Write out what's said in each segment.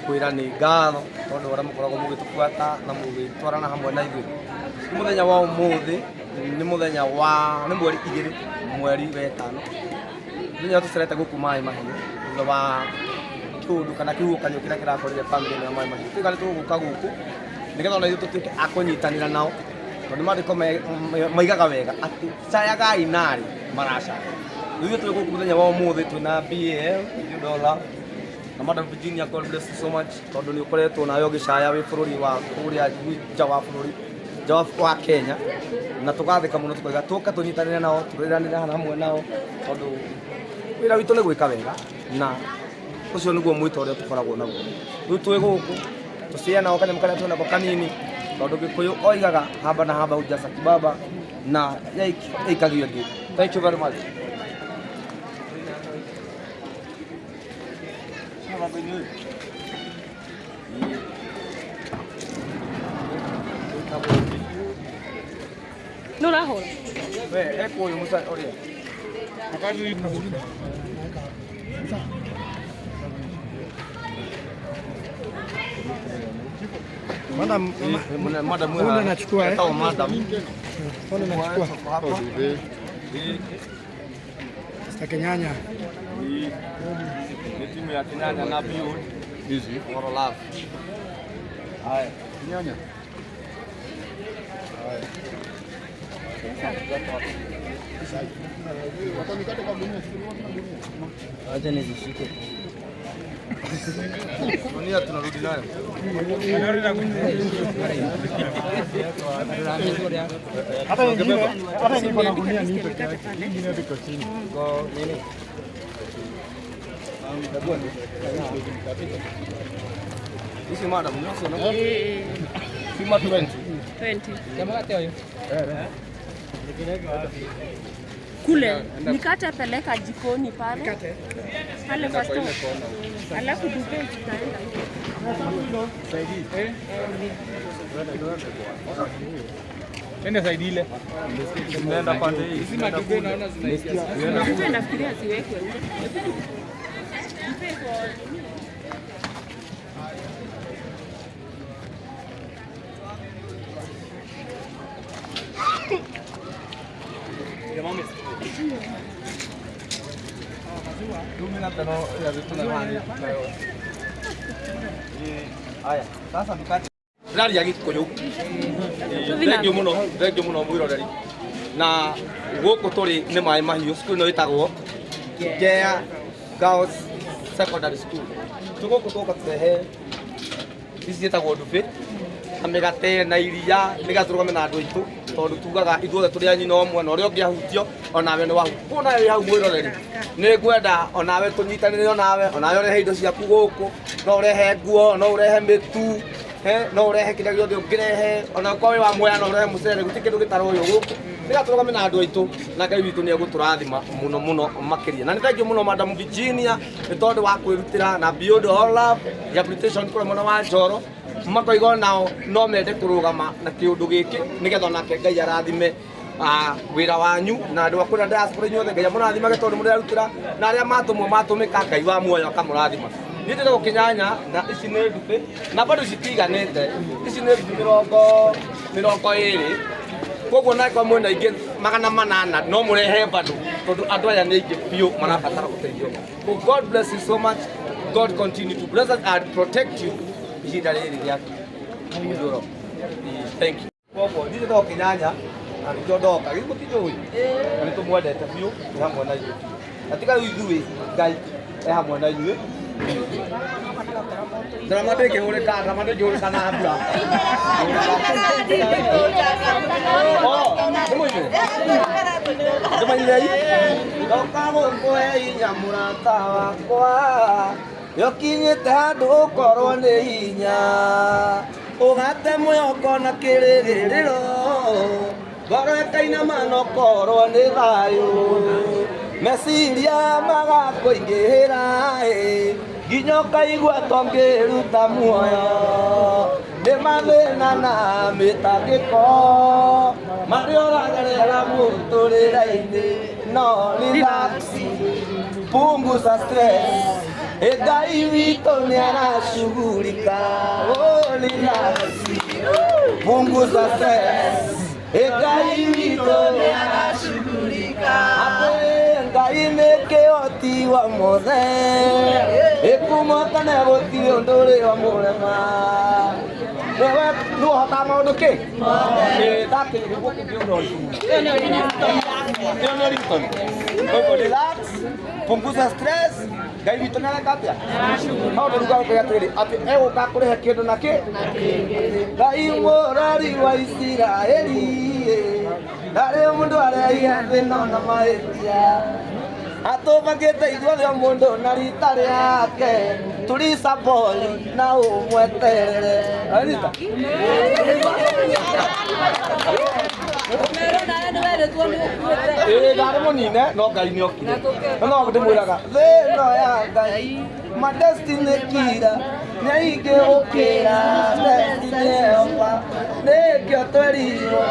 kwira ni ngatho tondu ora mukoragwo mugitubuata na mugitwarana hamwe na ithuĩ. Nĩ mũthenya wa ũmũthĩ, nĩ mũthenya wa nĩ mweri 2 mweri wa 5. Mũthenya tũcerete gũkũ Maĩ Mahiũ thutha wa kĩũndũ kana kĩhuhũkanio kĩrĩa kĩrakorire bamĩrĩ-inĩ ya Maĩ Mahiũ. Tũigana tũgũka gũkũ nĩgetha ona ithuĩ tũtuĩke a kũnyitanĩra nao tondũ maandĩko maigaga wega atĩ cayagai narĩ maracaya. Ithuĩ twĩ gũkũ mũthenya wa ũmũthĩ twĩna BAL $1 na Madam Virginia, God bless you so much tondũ nĩ ũkoretwo nawe ũgĩcaya wĩ bũrũri wa kũrĩa nja wa bũrũri nja wa Kenya, na tũgathĩka mũno tũkoiga tũka tũnyitanĩre nao tũrĩranĩre hamwe nao tondũ wĩra witũ nĩ gwĩka wega na ũcio nĩguo mwĩto ũrĩa tũkoragwo naguo. Rĩu twĩ gũkũ tũcĩa nao kanyamũ karĩa twĩnako kanini tondũ Gĩkũyũ oigaga haba na haba hujaza kibaba na yaikagio ndĩ. Thank you very much. No la hora. Ve, uyu musa oria. Akazi Madam, Una nachukua eh. Sawa madam. Una nachukua. Sitaki nyanya. Ni timu ya Kinyanya na Build. Hizi. For love. Haya, nyanya. Haya. Acha nizishike. Dunia tunarudi nayo. Hata wengine kuna gunia ni peke yake. Nyingine ziko chini. Kwa nini? Isi madam, nyoso no? Sima 20. 20. Kama kate hiyo? Kule nikate peleka jikoni pale. Nikate. Pale kwa store. Alafu dupe tutaenda. Saidi. Nenda saidi ile. Tunaenda pande hii. Sima dupe naona zinaisikia. Dupe nafikiria siwekwe huko. Dupe kwa Haya, sasa tukate. Ndari ya Gĩkũyũ. Thengiũ mũno mwĩroreri. Na gũkũ tũrĩ nĩ Maĩ Mahiũ, cukuru ĩno ĩtagwo Ngea Girls Secondary School. Tũgũkũ tũka tũrehe ici ciĩtagwo ndubi na mĩgate na iria nĩgetha tũrũgame na andũ aitũ tondũ tugaga ithuothe tũrĩ a nyina ũmwe na ũrĩa ũngĩahutio onawe nĩ wahutio. Kuona wĩ hau mwĩroreri, nĩ ngwenda onawe tũnyitanĩre onawe ũrehe indo ciaku gũkũ, no ũrehe nguo, no ũrehe mĩtu, no ũrehe kĩrĩa gĩothe ũngĩrehe, ona kwa wĩ wa Mwea no ũrehe mũcere, gũtirĩ kĩndũ gĩtarĩ ũyũ gũkũ nĩgetha tũrũgame na andũ aitũ na Ngai witũ nĩ egũtũrathima mũno mũno makĩria. Na nĩ thengiũ mũno Madam Virginia nĩ tondũ wa kwĩrutĩra na Beyond All Love rehabilitation kũrĩa mwena wa Njoro makoiga nao no mende kũrũgama na kĩũndũ gĩkĩ nĩgetha onake Ngai arathime wĩra wanyu na andũ akũrĩa diaspora inyuothe Ngai amũrathimage tondũ mũrerutĩra na arĩa matũmwo matũmĩka Ngai wa muoyo akamũrathima. Niĩ ndĩragwo Kinyanya na ici nĩ ndubi na bado citiganĩte, ici nĩ ndubi 20. Koguo na kwa mwena ingĩ 800 no mũrehe bado tondũ andũ aya nĩ aingĩ biũ marabatara ũteithio. God bless you so much. God continue to bless us and protect you. Ihinda rĩrĩ rĩaku. Thank you. Koguo niĩ ndĩragwo Kinyanya na nĩkĩo ndoka gĩkũ ti njũĩ na nĩ tũmwendete biũ nĩ hamwe na ithuĩ. Na tiga rĩu ithuĩ Ngai hamwe na ithuĩ. Drama ndĩkĩhũrĩka na mbura. Ndoka gũkũhe hinya mũrata wakwa, nĩũkinyĩte handũ ũkorwo nĩ hinya, ũgate mwĩhoko na kĩrĩgĩrĩro, ngoro ĩkainama na ũkorwo nĩ thayũ, meciria magakũingĩhĩra nginya ũkaigua tongĩruta muoyo, nĩ mathĩna na mĩtangĩko marĩa ũragerera mũtũrĩre-inĩ, no relax, punguza stress, Ngai witũ nĩarashughulika. Oh, relax. Punguza stress. Ngai witũ nĩarashughulika. Ngai nĩ kĩhoti wa mothe. Ĩkumũkana gũtirĩ ũndũ ũrĩ wa mũrema. Wewe nĩ ũhotaga maũndũ kĩ? Ndakĩrĩ gũkũ kĩũndũ ũrĩkũ. Relax. Punguza stress. Ngai witũ nĩareka atĩa? Maũndũ rũgao atĩrĩ atĩ egũka kũrehe kĩndũ na kĩ? Ngai mũrori wa Isiraeli ndarĩ mũndũ areia thĩna na mahĩtia. Atũbangĩte ithuothe o mũndũ na rita rĩake tũricabori na ũmweterere. Anita? Ndarĩ mũnine no Ngai nĩokire. No ndĩmwĩraga thĩno ya Ngai ma destiny kira nĩaingĩ gũkĩra destiny yoka nĩkĩo twerirwo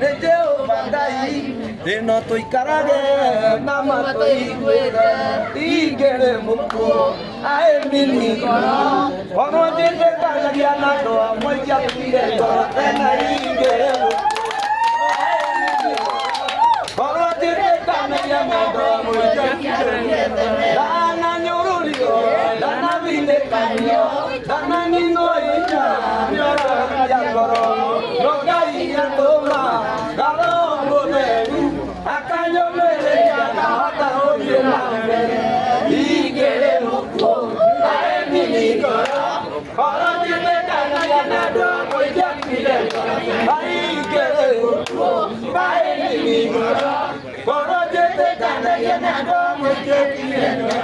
nĩ Jehova Ngai thĩno tũikarage na matũiguĩre ingĩrĩ mũkuũ aĩminigo ono njĩtĩkanagia na andũ amwe ingĩakuire ngoro tena ingĩrĩ mũkuũ ono njĩtĩkanagia na andũ amwe ingĩakuire dananyũrũrio danabinĩkanio dananino inya nĩoragia ngoro no Ngai atũma ngaro mũtheru akanyũmĩrĩria ngahota gũthiĩ na mbere ingĩrĩ mũkuũ aĩminigo ono njĩtĩkanagia na andũ amwe ingĩakuire ngoro ingĩrĩ mũkuũ aĩminigo ono njĩtĩkanagia na andũ amwe ingĩakuire ngoro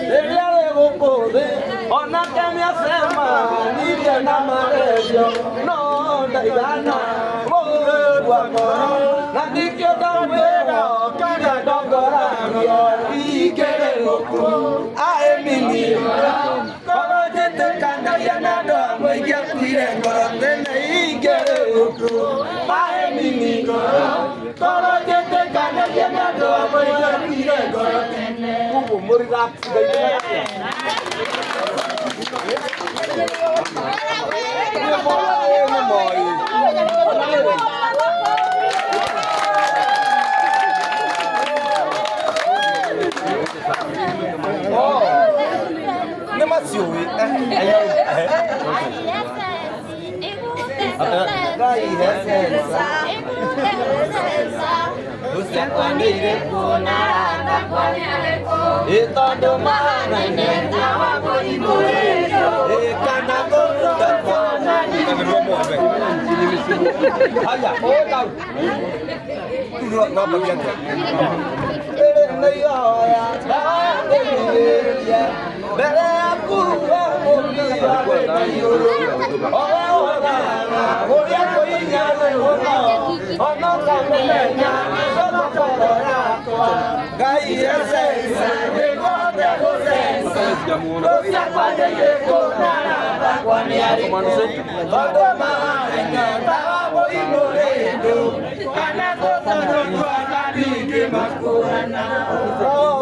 rĩrĩa rĩ gũkũ thĩ onake nĩasema nirie na marerio no ndaigana mũgũrwa ngoro na ndikĩo ndamwĩra kana ndongoragia ingĩrĩ mũkuũ aĩminigo korwo njĩtĩkanagia na andũ amwe ingĩakuire ngoro tene ingĩrĩ mũkuũ aĩminigo korwo njĩtĩkanagia na andũ amwe ingĩakuire ngoro tene kuguo mũrelax nĩ maciũĩ Ngai hecensa usiakwanĩire kuona thakwa tondũ mahanaine na wa mũrimũrĩrio kana gũthakwa haya ũgau ngambia atĩa nĩ ihoya ndagĩrĩria mbere yaku mũmbia wĩna igũrũ ũrĩa kũinya mũno ono kamenya cokoro yakwa Ngai ecensa nĩgothe gũcensa rũciakwanĩire kũnara thakwa nĩ arĩkũ tondũ mahanaine tawa mũrimũrĩndũ kana gũthonokwa na ningĩ makũrana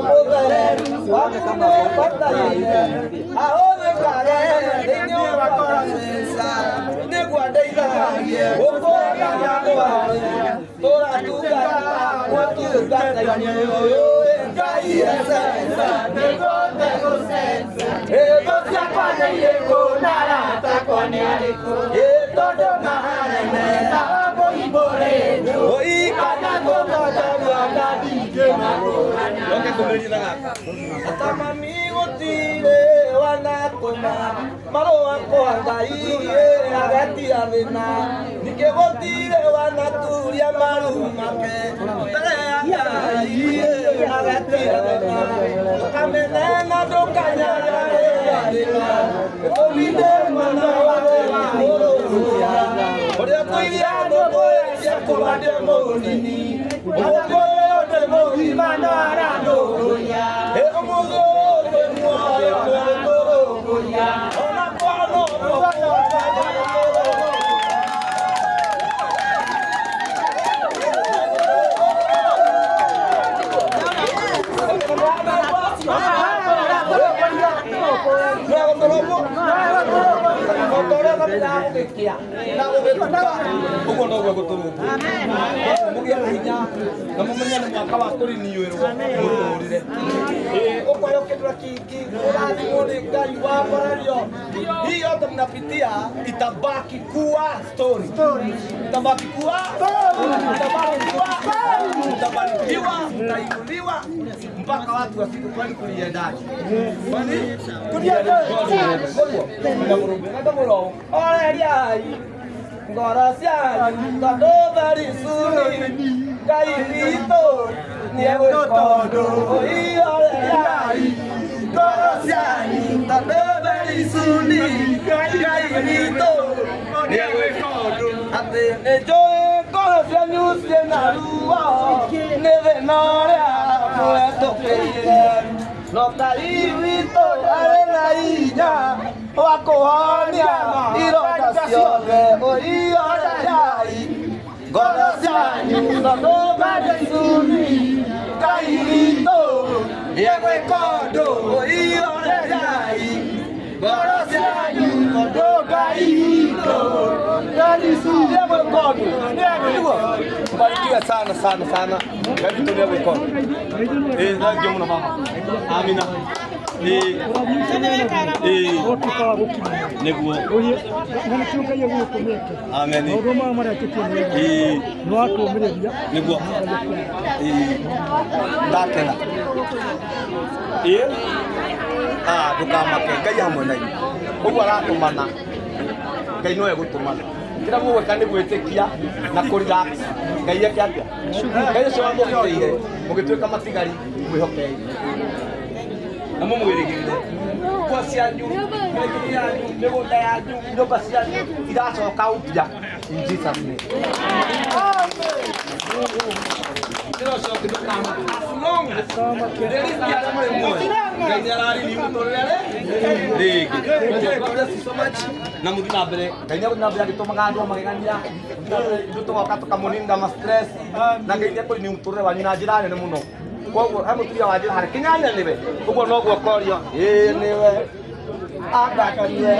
mũtheru wakumũbataire ahũthĩkage thĩinĩ wa koracensa nĩguo ndeithagie gũkũraga andũ tũratungata mũtungata-inĩ ũyũ Ngai ecensa nĩgothe gũcensa rũciakwanĩire kũnara thakwa nĩ arĩkũ tondũ mahanaine tawa mũrimũrĩndũ kana gũthonokwa na ningĩ makũrana Tamami gũtirĩ wanatũma marũa kwa Ngai agatia thĩna ningĩ gũtirĩ wanaturia maru make mbere ya Ngai agatia thĩna ũkamena ndũkanyararĩra thĩna ũminde mwana wake wa mũrũrũya ũrĩa tũiria ndũmũyacia kũba ndĩ mũnini ũmũgũyũ ndĩ mũgima na arandũrũya ũmũgũyũ muoyo ndũrũya ona kwano Vamos! na ugikia na ugituka uguo no gwo guturungu mugia hinya na mumenye ni mwaka wa kuriniuirwo muturire ukoyo kindura kingi urathimwo ni Ngai wa barario hii yote mnapitia itabaki kuwa story itabaki kuwa utabarikiwa utainuliwa mpaka watu wasiku kwani kuliendaje kwani kuliendaje na murumbe na muro oreriai ngoro cianyu tondu thari cuni Ngai witũ nĩegwĩka ũndũ oreriai ngoro cianyu tondu thari cuni Ngai witũ nĩegwĩka ũndũ atĩ nĩnjũĩ ngoro cianyu ciĩna ruo nĩ thĩna ũrĩa mũhetũkĩire no Ngai witũ arĩ na hinya wa kũhonia ironda ciothe oreriai ngoro cianyu tondu thari cuni Ngai witũ nĩegwĩka ũndũ oreriai ngoro cianyu tondu Ngai witũ barikiwe sana sana sana. Ngai tulia mkono. Ndio mna mama. Amina. Neguo. Amen. Neguo. Ndakena. Dukamake Ngai hamwe na inyuĩ. Ũguo aratumana. Ngai no egũtũmana. Kira mũgwĩka nĩ gwĩtĩkia na kũrelax. Ngai eke atĩa? Ngai ũcio wamũgitĩire mũgĩtuĩka matigari mwĩhokei. Na mũmwĩrĩgĩrĩre. Nguo cianyu, mĩrĩgĩrĩre yanyu, mĩgũnda yanyu, nyũmba cianyu iracoka upya in Jesus name. Ndĩrocoka ndũkama. As long as there is the other one. Ngai nĩarari ni mũtũrĩre rĩngĩ. God bless you so much. Na mũthiĩ na mbere. Ngai nĩagũthiĩ agĩtũmaga andũ magegania. Tũgoka tũkamũninda ma stress. Na Ngai nĩekũrĩ mũtũrĩre wanyu na njĩra nene mũno. Koguo he mũtumia wa njĩra harĩ Kĩnyanya nĩwe. Ũguo noguo korio. Nĩwe. Agakanire.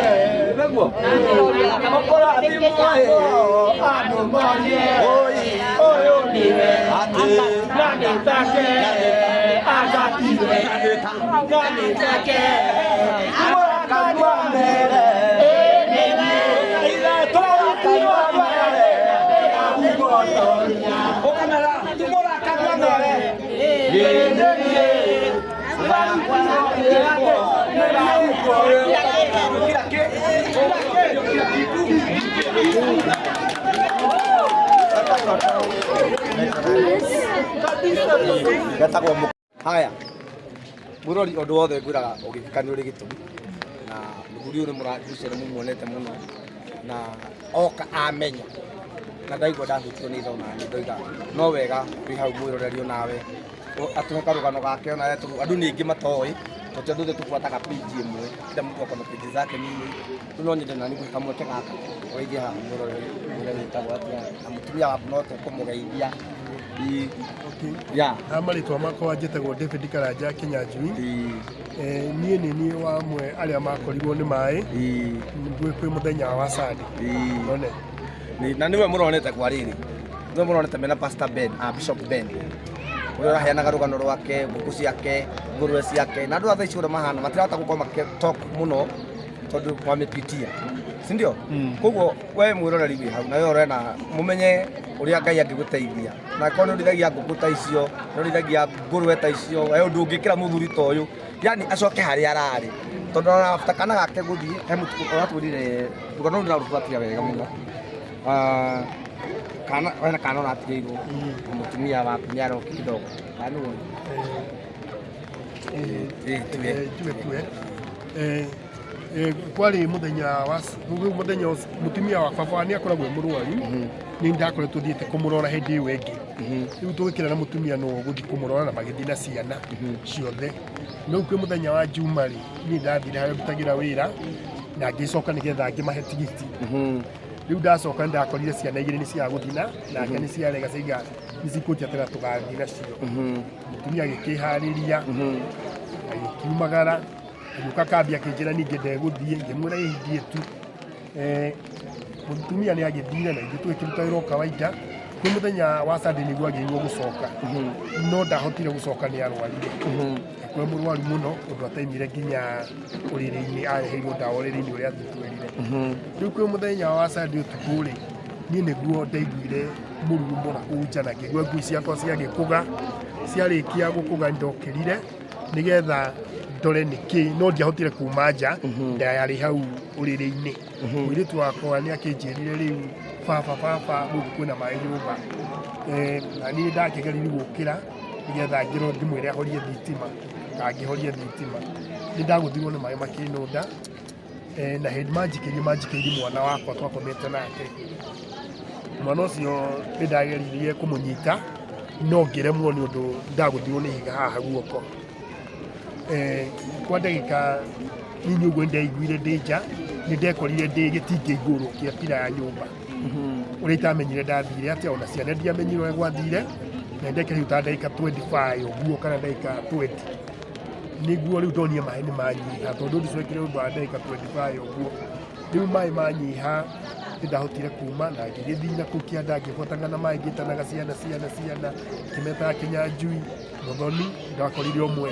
Nĩguo. Mũkora thimũ andũ morie. Ũyũ nĩwe. Nani take. Agatire. Nani take. Kanua mbere. Nĩwe. Tora kanua mbere. Ũkamera. Tumora kanua mbere. Haya mũrori ũndũ wothe ngwĩraga ũgĩkani ũrĩ gĩtũmi na mũthuri ũyũ nĩ mũragucĩra mũmuonete mũno na oka amenya na ndaigua ndahutio nĩ thona nĩ ndoiga no wega wĩ hau mwĩrorerio nawe atũhe karũgano gake ona andũ nĩ aingĩ matoĩ tondũ andũ othe tũbuataga page ĩmwe kila mtu ako na page zake nini no nyende nani kamweke gaka waige haha mũroreri ũrĩa wĩtagwo atĩa na mũtumia waku no tũkũmũgeithia marĩtwa makwa njĩtagwo David Karanja Kĩnyanjui niĩ nĩ niĩ wa amwe arĩa makorirwo nĩ maĩ kwĩ mũthenya wa Sunday one na niwe mũronete kwa rĩrĩ niwe mũronete mena Pastor Ben Bishop Ben ũrĩa ũraheanaga rũgano rwake ngũkũ ciake ngũrwe ciake na andũ othe icio ũrĩa mahana matirahota gũkorwo makĩtalk mũno tondũ wamĩpitia si ndio? Koguo we mwĩroreri wĩ hau nawe ũrena mũmenye ũrĩa Ngai angĩgũteithia na korwo nĩ ũrĩithagia ngũkũ ta icio nĩ ũrĩithagia ngũrwe ta icio we ũndũ ũngĩkĩra mũthuri ta ũyũ yani acoke harĩa ararĩ tondũ ona kana gake gũthiĩ he mũtuko ũratwĩrire rũgano rũu nĩrarũbuatĩra wega mũno kana ũratigĩirwo mũtumia waku nĩaroka kidogo kanũũ kwarĩ mũthenya mũtumia wa baba nĩ akoragwo mũrwaru nĩ ndakoretwo thiĩte kũmũrora hĩndĩ ĩyo ĩngĩ rĩu tũgĩkĩra na mũtumia no gũthiĩ kũmũrora na magĩthiĩ na ciana ciothe no kwĩ mũthenya wa Juma rĩ niĩ ndathire harĩa ndutagĩra wĩra na ngĩcoka nĩgetha ngĩmahe tigiti rĩu ndacoka ndakorire ciana igĩrĩ nĩ cia gũthina nake nĩ ciarega ciga nĩcikũnjatĩra tũgathiĩ nacio mũtumia agĩkĩharĩria agĩkiumagara agĩũka kambia akĩnjĩra ningĩ ndegũthiĩ ngĩmwĩra ĩhindie tu mutumia nĩ agĩthire na ithuĩ tũgĩkĩruta wĩra o kawaida. Kwĩ mũthenya wa Sunday nĩguo agĩrĩirwo gũcoka no ndahotire gũcoka nĩ arwarire. Kwĩ mũrwaru mũno ũndũ ataimire nginya ũrĩrĩ-inĩ areheirwo ndawa ũrĩrĩ-inĩ ũrĩa twĩrire. Rĩu kwĩ mũthenya wa Sunday ũtukũ-rĩ niĩ nĩguo ndaiguire mũrurumo mũno kũu nja na ngĩigua ngui ciakwa ciagĩkũga. Ciarĩkia gũkũga ndokĩrire nĩgetha ndore nĩkĩ no ndiahotire kuma nja ndayarĩ hau ũrĩrĩ-inĩ. Mũirĩtu wakwa nĩ akĩnjĩrire rĩu baba gũkũ kwĩna maĩ nyũmba. Na niĩ ndakĩgeririe gũkĩra nĩgetha ngĩrwo ndĩmwĩre ahorie thitima kana ngĩhorie thitima. Nĩ ndagũthirwo nĩ maĩ makĩnũnda na hĩndĩ manjikĩirie mwana wakwa twakomete nake. Mwana ũcio nĩ ndageririe kũmũnyita no ngĩremwo nĩ ũndũ ndagũthirwo nĩ ihiga haha guoko. Kwa ndagĩka nini ũguo nĩndaiguire ndĩ nja nĩ ndekorire ndĩ gĩtingĩ igũrũ kĩa pira ya nyũmba ũrĩa itamenyire ndathire atĩa, ona ciana ndiamenyire ũrĩa gwathire, na ndekire ta ndagĩka 25 ũguo kana ndagĩka 20 nĩguo rĩu ndonire maĩ nĩ manyiha tondũ ndicokire ũndũ wa ndagĩka 25 ũguo. Rĩu maĩ manyiha nĩ ndahotire kuma na ngĩgĩthiĩ na kũu kĩanda ngĩbotana na maĩ ngĩtanaga ciana ngĩmetaga Kĩnyanjui Mũthoni. Ndakorire ũmwe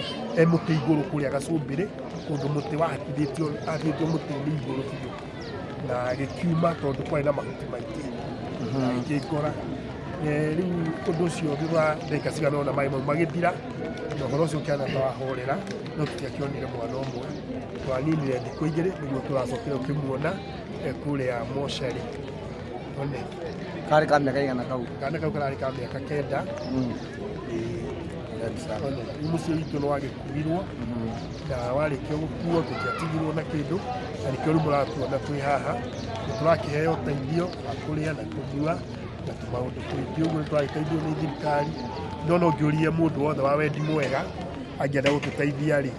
mũtĩ igũrũ kũrĩa Gacumbĩrĩ kũndũ mũtĩ wahakithĩtio mũtĩ-inĩ igũrũ biũ na gĩkiuma tondũ kwarĩ na mahuti maingĩ na ngĩkora. Rĩu ũndũ ũcio thutha wa ndagĩka cigana ũna maĩ mau magĩthira na ũhoro ũcio ũkĩhana ta wahorera no tũtiakĩonire mwana ũmwe. Twaninire thikũ igĩrĩ nĩguo tũracokire ũkĩmuona kũrĩa mocarĩ. Karĩ ka mĩaka igana kau? Kana kau kararĩ ka mĩaka 9. Rĩu mũciĩ witũ nĩ wagĩkuirwo na warĩkia gũkuo tũtiatigirwo na kĩndũ na nĩkĩo rĩu mũratuona twĩ haha. Nĩ tũrakĩheo ũteithio wa kũrĩa na kũnyua na tũmaũndũ tũingĩ ũguo nĩ tũragĩteithio nĩ thirikari. No ngĩũrie mũndũ wothe wa wendi mwega angĩenda gũtũteithia-rĩ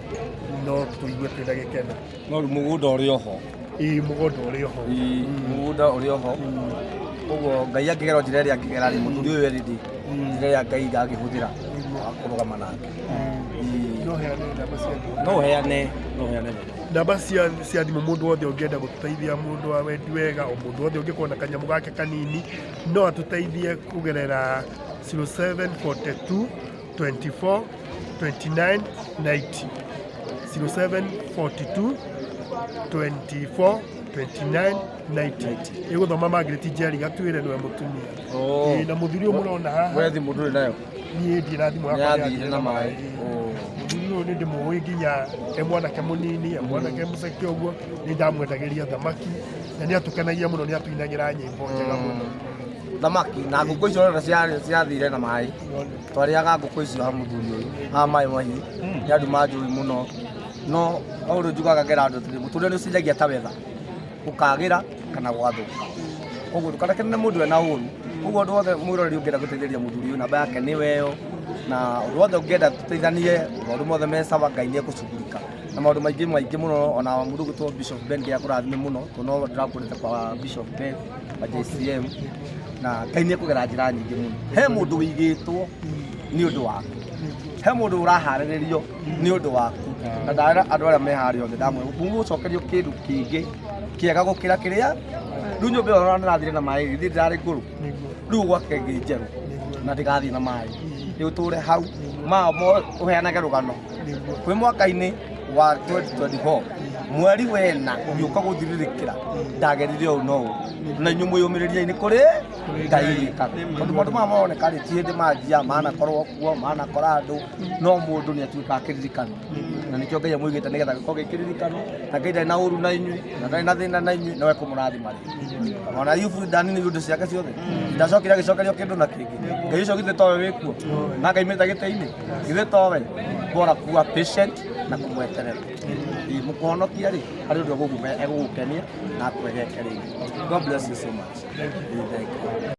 no tũigue twĩna gĩkeno. No rĩu mũgũnda ũrĩ oho? Ĩĩ mũgũnda ũrĩ oho. Mũgũnda ũrĩ oho. Ũguo Ngai angĩgera njĩra ĩrĩa angĩgera-rĩ mũthuri ũyũ erĩndĩ njĩra ĩrĩa Ngai angĩhũthĩra kũrũgama nake. No ũheane namba cia thimũ mũndũ wothe ũngĩenda gũtũteithia, mũndũ wa wendi wega, o mũndũ wothe ũngĩkorwo na kanyamũ gake kanini no atũteithie kũgerera 0742 24 29 90 0742 24 29 90. Ĩgũthoma Margaret Njeri Gatwĩre nĩwe mũtumia. Na mũthuri ũyũ mũrona haha wethi mũndũ ũrĩ nayo? Niĩ ndirĩ na thimũ yakwa yathire na maĩ. Mũthuri ũyũ nĩ ndĩmũĩ nginya mwanake mũnini mwanake mũceke ũguo nĩ ndamwendagĩria thamaki na nĩ atũkenagia mũno, nĩ atũinagĩra nyĩmbo njega mũno. Thamaki na ngũkũ icio rĩrĩa ciathire na maĩ twarĩaga ngũkũ icio ha mũthuri ũyũ ha maĩ mahiũ nĩ andũ manjũĩ mũno. No ũrĩa njugaga ngera andũ atĩrĩ mũtũrĩre nĩ ũcenjagia ta wetha ũkagĩra kana gwathũka. Koguo ndũkanakene na mũndũ ena ũru. Koguo ũndũ wothe mwĩroreri ũngĩenda gũteithĩrĩria mũthuri ũyũ namba yake nĩ weo, na ũndũ wothe ũngĩenda tũteithanie maũndũ mothe me sawa Ngai nĩ egũcugurika na maũndũ maingĩ mũno. Ona mũndũ ũgĩtwo Bishop Ben Ngai akũrathime mũno tondũ no ndĩrakũrĩte kwa Bishop Ben wa JCM na Ngai nĩ ekũgera njĩra nyingĩ mũno. He mũndũ wĩigĩtwo nĩ ũndũ waku, he mũndũ ũraharĩrĩrio nĩ ũndũ waku, na ndarera andũ arĩa me harĩa othe ndamwĩra mũgũcokerio kĩndũ kĩngĩ kĩega gũkĩra kĩrĩa. Rĩu nyũmba ĩyo ndĩrathire na maĩ githĩ ndĩrarĩ ngũrũ, rĩu gwake ĩngĩ njerũ na ndĩgathiĩ na maĩ rĩu tũre hau ũheanage rũgano. Kwĩ mwaka-inĩ wa 2024 mweri wena ũgĩũka gũthirĩrĩkĩra ndagerire ũũ no na inyuĩ mwĩyũmĩrĩria-inĩ kũrĩ Ngai wĩkaga, tondũ maũndũ maya maroneka ti hĩndĩ manjia manakorwo kuo manakora andũ, no mũndũ nĩ atuĩkaga kĩririkano. Na nĩkĩo Ngai amũigĩte nĩgetha gĩkorwo gĩ kĩririkano, na Ngai ndarĩ na ũru na inyuĩ na ndarĩ na thĩna na inyuĩ, no ekũmũrathima rĩngĩ. Ona Ayubu ndanini indo ciake ciothe ndacokire agĩcokerio kĩndũ na kĩngĩ. Ngai ũcio githĩ towe wĩkuo na Ngai mĩta gĩtĩ-inĩ githĩ towe bora kuwa patient na kũmweterera mũkũhonokia rĩ harĩ ũndũ egũgũkenia na akwegeke rĩngĩ. God bless you so much.